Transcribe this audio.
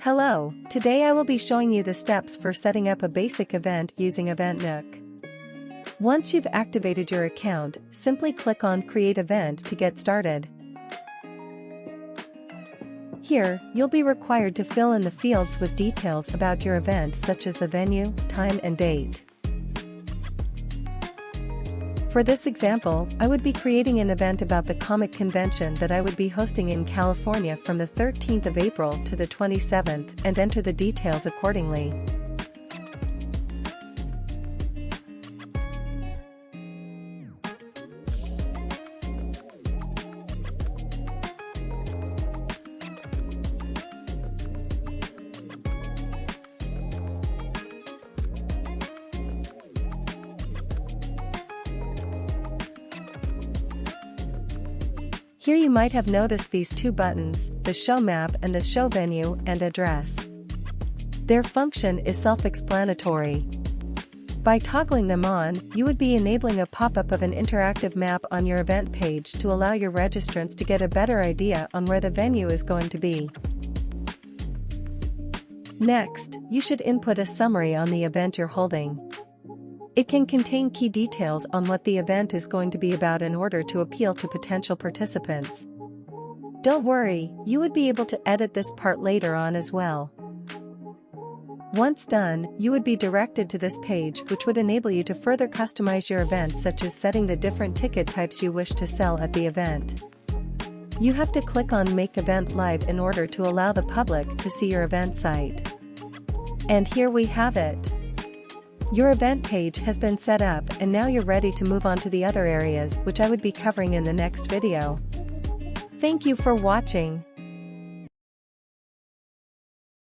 Hello, today I will be showing you the steps for setting up a basic event using EventNook. Once you've activated your account, simply click on Create Event to get started. Here, you'll be required to fill in the fields with details about your event such as the venue, time and date. For this example, I would be creating an event about the comic convention that I would be hosting in California from the 13th of April to the 27th and enter the details accordingly. Here you might have noticed these two buttons, the Show Map and the Show Venue and Address. Their function is self-explanatory. By toggling them on, you would be enabling a pop-up of an interactive map on your event page to allow your registrants to get a better idea on where the venue is going to be. Next, you should input a summary on the event you're holding. It can contain key details on what the event is going to be about in order to appeal to potential participants. Don't worry, you would be able to edit this part later on as well. Once done, you would be directed to this page, which would enable you to further customize your event, such as setting the different ticket types you wish to sell at the event. You have to click on Make Event Live in order to allow the public to see your event site. And here we have it. Your event page has been set up and now you're ready to move on to the other areas which I would be covering in the next video. Thank you for watching.